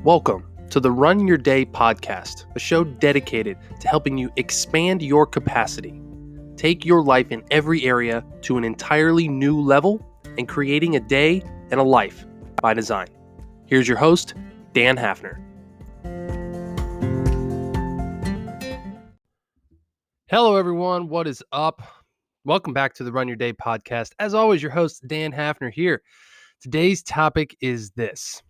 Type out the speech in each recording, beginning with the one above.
Welcome to the Run Your Day podcast, a show dedicated to helping you expand your capacity, take your life in every area to an entirely new level, and creating a day and a life by design. Here's your host, Dan Hafner. Hello, everyone. What is up? Welcome back to the Run Your Day podcast. As always, your host, Dan Hafner here. Today's topic is this.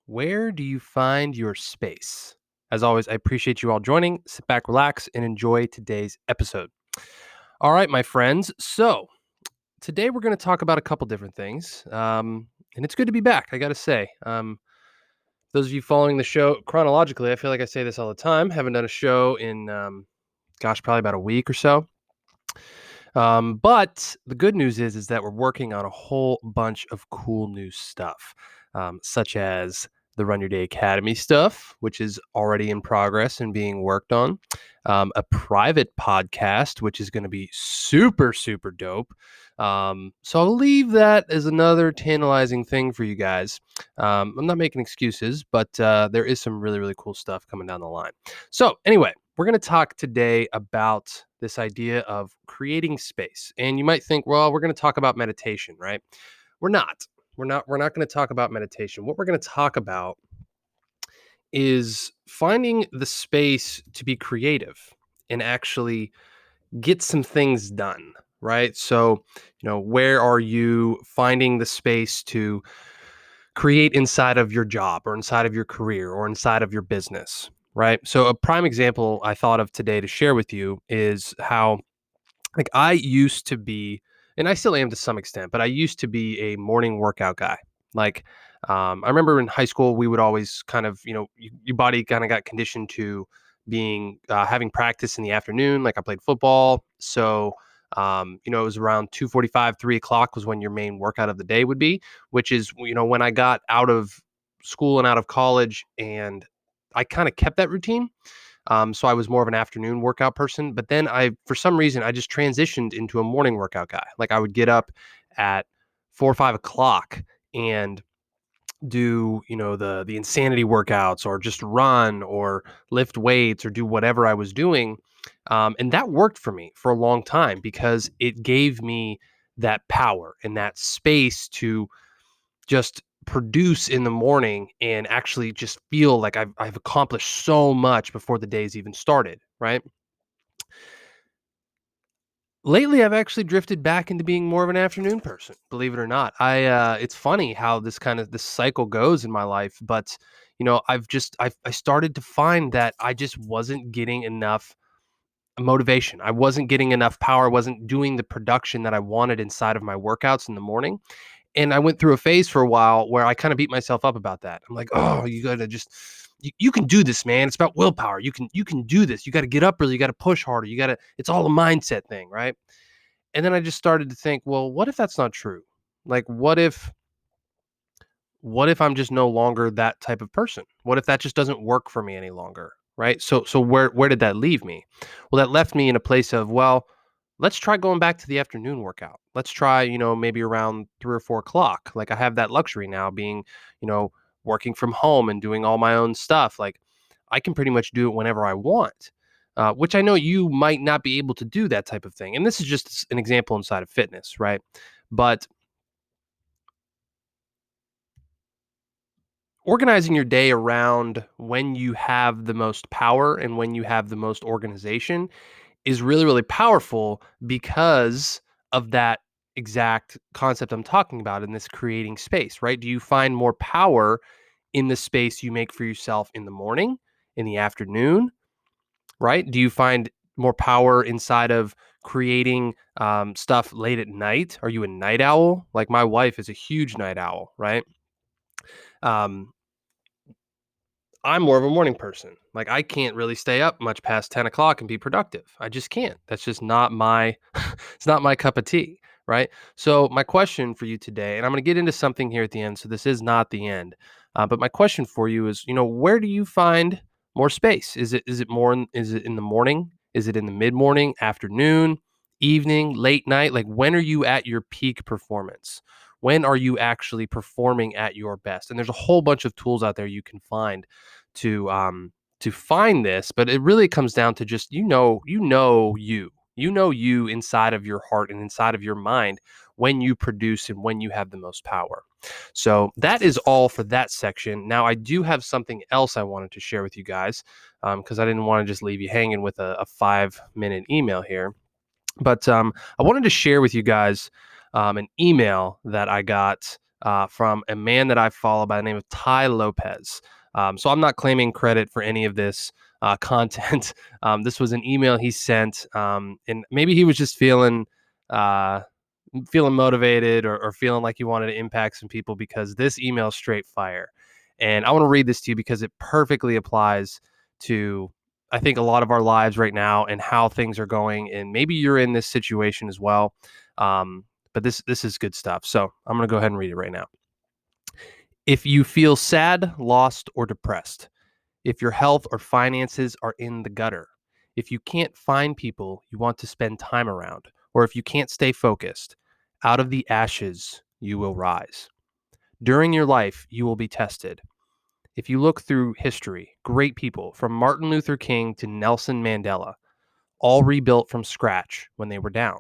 Where do you find your space? As always, I appreciate you all joining. Sit back, relax, and enjoy today's episode. All right, my friends. So today we're going to talk about a couple different things. And it's good to be back, I got to say. Those of you following the show chronologically, I feel like I say this all the time. Haven't done a show in, probably about a week or so. But the good news is that we're working on a whole bunch of cool new stuff, such as the Run Your Day Academy stuff, which is already in progress and being worked on. A private podcast, which is going to be super, super dope. So I'll leave that as another tantalizing thing for you guys. I'm not making excuses, but there is some really, really cool stuff coming down the line. So anyway, we're going to talk today about this idea of creating space. And you might think, well, we're going to talk about meditation, right? We're not. We're not going to talk about meditation. What we're going to talk about is finding the space to be creative and actually get some things done, right? So, where are you finding the space to create inside of your job or inside of your career or inside of your business, right? So a prime example I thought of today to share with you is how, I used to be, and I still am to some extent, but I used to be a morning workout guy. I remember in high school, we would always kind of, your body kind of got conditioned to being, having practice in the afternoon. Like I played football. So, it was around 2:45, 3:00 was when your main workout of the day would be, which is, when I got out of school and out of college, and I kind of kept that routine. So I was more of an afternoon workout person, but then for some reason, I just transitioned into a morning workout guy. Like I would get up at 4 or 5 o'clock and do, the insanity workouts or just run or lift weights or do whatever I was doing. And that worked for me for a long time because it gave me that power and that space to just produce in the morning and actually just feel like I've accomplished so much before the day's even started, right? Lately, I've actually drifted back into being more of an afternoon person, believe it or not. It's funny how this cycle goes in my life, but I started to find that I just wasn't getting enough motivation. I wasn't getting enough power. I wasn't doing the production that I wanted inside of my workouts in the morning. And I went through a phase for a while where I kind of beat myself up about that. I'm like, oh, you gotta just you can do this, man. It's about willpower. You can do this. You got to get up early. You got to push harder. It's all a mindset thing, right? And then I just started to think, well, what if that's not true? Like, what if I'm just no longer that type of person? What if that just doesn't work for me any longer? Right. So where did that leave me? Well, that left me in a place of, well, let's try going back to the afternoon workout. Let's try, maybe around 3 or 4 o'clock. Like I have that luxury now being, working from home and doing all my own stuff. Like I can pretty much do it whenever I want. Which I know you might not be able to do that type of thing. And this is just an example inside of fitness, right? But organizing your day around when you have the most power and when you have the most organization is really, really powerful because of that exact concept I'm talking about in this creating space, right? Do you find more power in the space you make for yourself in the morning, in the afternoon, right? Do you find more power inside of creating stuff late at night? Are you a night owl? Like my wife is a huge night owl, right? Um, I'm more of a morning person. Like I can't really stay up much past 10 o'clock and be productive. I just can't. That's just not my it's not my cup of tea, right? So my question for you today, and I'm going to get into something here at the end, so this is not the end. But my question for you is, where do you find more space? Is it in the morning? Is it in the mid morning, afternoon, evening, late night? Like when are you at your peak performance? When are you actually performing at your best? And there's a whole bunch of tools out there you can find to find this, but it really comes down to just you inside of your heart and inside of your mind when you produce and when you have the most power. So that is all for that section. Now I do have something else I wanted to share with you guys because I didn't want to just leave you hanging with a 5-minute email here. But I wanted to share with you guys an email that I got from a man that I follow by the name of Tai Lopez. So I'm not claiming credit for any of this content. This was an email he sent, and maybe he was just uh, feeling motivated or feeling like he wanted to impact some people because this email is straight fire. And I want to read this to you because it perfectly applies to I think a lot of our lives right now and how things are going. And maybe you're in this situation as well. But this is good stuff. So I'm going to go ahead and read it right now. If you feel sad, lost, or depressed, if your health or finances are in the gutter, if you can't find people you want to spend time around, or if you can't stay focused, out of the ashes you will rise. During your life, you will be tested. If you look through history, great people from Martin Luther King to Nelson Mandela all rebuilt from scratch when they were down.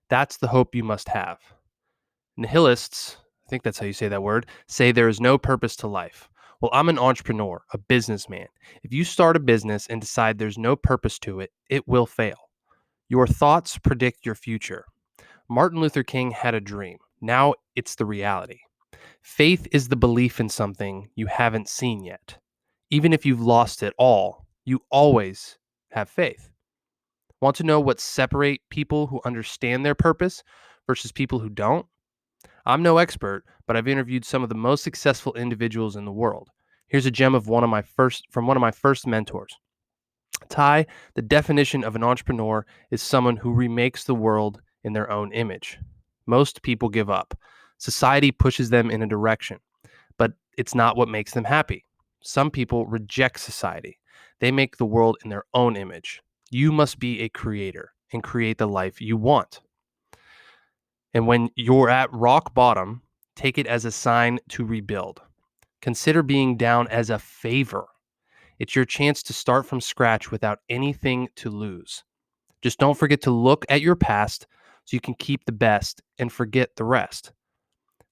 That's the hope you must have. Nihilists, I think that's how you say that word, say there is no purpose to life. Well, I'm an entrepreneur, a businessman. If you start a business and decide there's no purpose to it, it will fail. Your thoughts predict your future. Martin Luther King had a dream. Now it's the reality. Faith is the belief in something you haven't seen yet. Even if you've lost it all, you always have faith. Want to know what separate people who understand their purpose versus people who don't? I'm no expert, but I've interviewed some of the most successful individuals in the world. Here's a gem of one of my first mentors. Tai, the definition of an entrepreneur is someone who remakes the world in their own image. Most people give up. Society pushes them in a direction, but it's not what makes them happy. Some people reject society. They make the world in their own image. You must be a creator and create the life you want. And when you're at rock bottom, take it as a sign to rebuild. Consider being down as a favor. It's your chance to start from scratch without anything to lose. Just don't forget to look at your past so you can keep the best and forget the rest.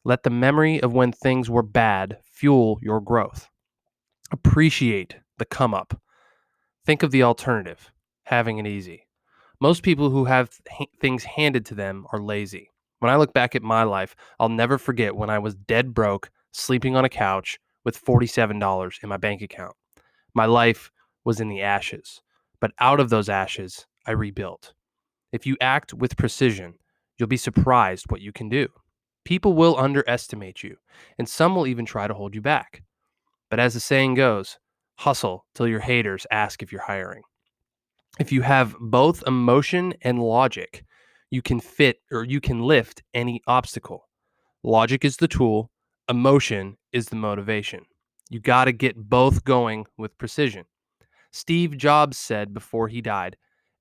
Let the memory of when things were bad fuel your growth. Appreciate the come up. Think of the alternative, having it easy. Most people who have things handed to them are lazy. When I look back at my life, I'll never forget when I was dead broke, sleeping on a couch with $47 in my bank account. My life was in the ashes, but out of those ashes, I rebuilt. If you act with precision, you'll be surprised what you can do. People will underestimate you, and some will even try to hold you back. But as the saying goes, hustle till your haters ask if you're hiring. If you have both emotion and logic, you can lift any obstacle. Logic is the tool, emotion is the motivation. You got to get both going with precision. Steve Jobs said before he died,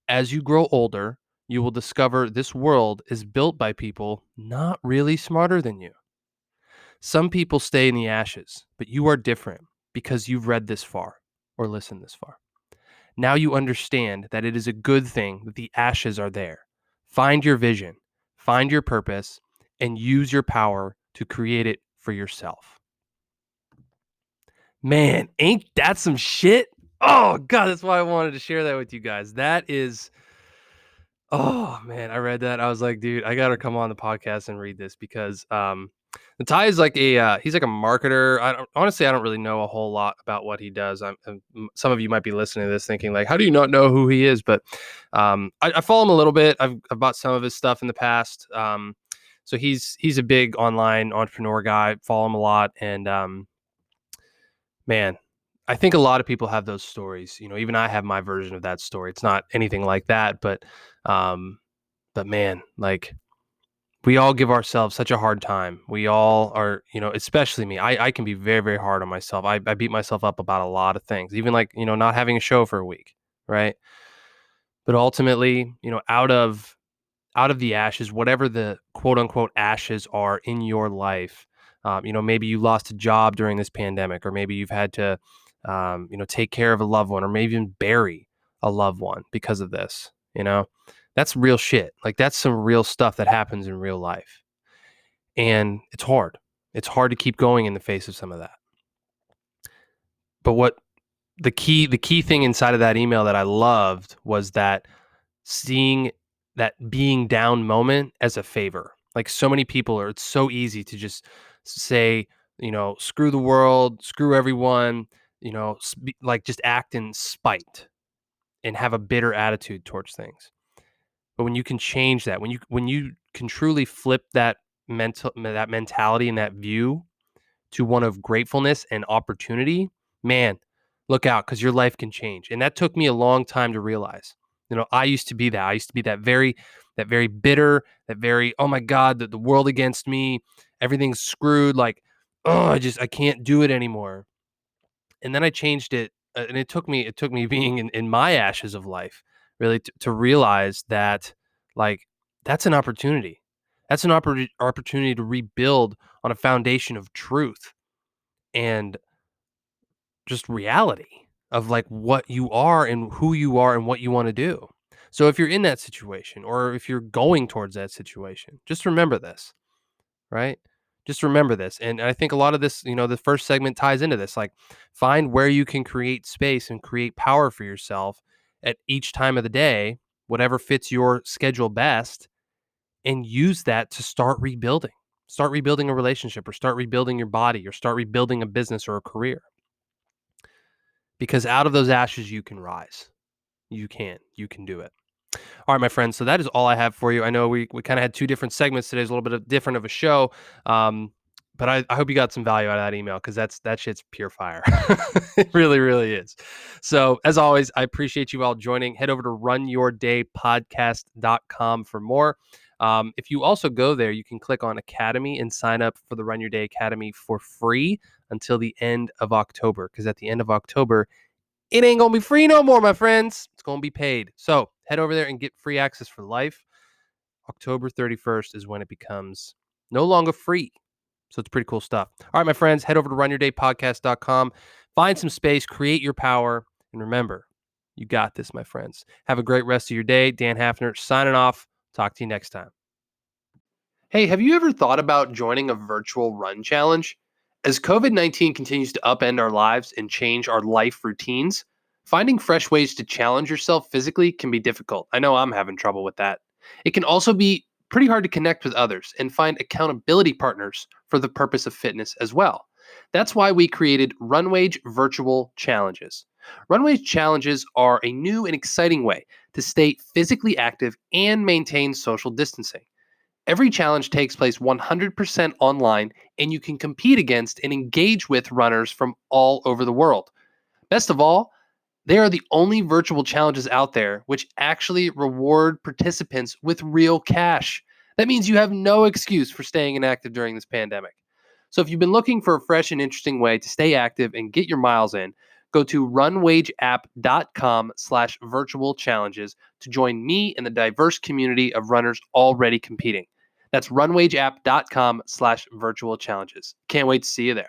as you grow older, you will discover this world is built by people not really smarter than you. Some people stay in the ashes, but you are different because you've read this far or listened this far. Now you understand that it is a good thing that the ashes are there. Find your vision, find your purpose, and use your power to create it for yourself. Man, ain't that some shit? Oh, God, that's why I wanted to share that with you guys. Oh, man, I read that. I was like, dude, I got to come on the podcast and read this because the Tai is like he's like a marketer. I don't really know a whole lot about what he does. Some of you might be listening to this thinking like, how do you not know who he is? But I follow him a little bit. I've bought some of his stuff in the past. So he's a big online entrepreneur guy. Follow him a lot, and man, I think a lot of people have those stories. You know, even I have my version of that story. It's not anything like that, um, but man, like we all give ourselves such a hard time. We all are, you know, especially me. I can be very, very hard on myself. I beat myself up about a lot of things, even like, you know, not having a show for a week, right? But ultimately, you know, out of out of the ashes, whatever the quote unquote ashes are in your life. Maybe you lost a job during this pandemic, or maybe you've had to, take care of a loved one, or maybe even bury a loved one because of this. That's real shit. Like, that's some real stuff that happens in real life. And it's hard. It's hard to keep going in the face of some of that. But what the key thing inside of that email that I loved was that seeing that being down moment as a favor. Like, so many people it's so easy to just say, screw the world, screw everyone, like just act in spite and have a bitter attitude towards things. But when you can change that, when you can truly flip that mentality and that view to one of gratefulness and opportunity, man, look out, because your life can change. And that took me a long time to realize. I used to be that. I used to be that very bitter, that very, oh my God, the world against me, everything's screwed. Like, oh, I can't do it anymore. And then I changed it, and it took me being in my ashes of life, really, to realize that, like, that's an opportunity. That's an opportunity to rebuild on a foundation of truth and just reality of, like, what you are and who you are and what you want to do. So if you're in that situation, or if you're going towards that situation, just remember this, right? Just remember this. And I think a lot of this, the first segment ties into this. Like, find where you can create space and create power for yourself at each time of the day, whatever fits your schedule best, and use that to start rebuilding. Start rebuilding a relationship, or start rebuilding your body, or start rebuilding a business or a career. Because out of those ashes, you can rise. You can do it. All right, my friends. So that is all I have for you. I know we kind of had two different segments today. It's a little bit different of a show. But I hope you got some value out of that email, because that shit's pure fire. It really, really is. So as always, I appreciate you all joining. Head over to runyourdaypodcast.com for more. If you also go there, you can click on Academy and sign up for the Run Your Day Academy for free until the end of October. Because at the end of October, it ain't going to be free no more, my friends. It's going to be paid. So head over there and get free access for life. October 31st is when it becomes no longer free. So it's pretty cool stuff. All right, my friends, head over to runyourdaypodcast.com. Find some space, create your power, and remember, you got this, my friends. Have a great rest of your day. Dan Hafner signing off. Talk to you next time. Hey, have you ever thought about joining a virtual run challenge? As COVID-19 continues to upend our lives and change our life routines, finding fresh ways to challenge yourself physically can be difficult. I know I'm having trouble with that. It can also be pretty hard to connect with others and find accountability partners for the purpose of fitness as well. That's why we created Runwage Virtual Challenges. Runwage Challenges are a new and exciting way to stay physically active and maintain social distancing. Every challenge takes place 100% online, and you can compete against and engage with runners from all over the world. Best of all, they are the only virtual challenges out there which actually reward participants with real cash. That means you have no excuse for staying inactive during this pandemic. So if you've been looking for a fresh and interesting way to stay active and get your miles in, go to runwageapp.com/virtual challenges to join me and the diverse community of runners already competing. That's runwageapp.com/virtual challenges. Can't wait to see you there.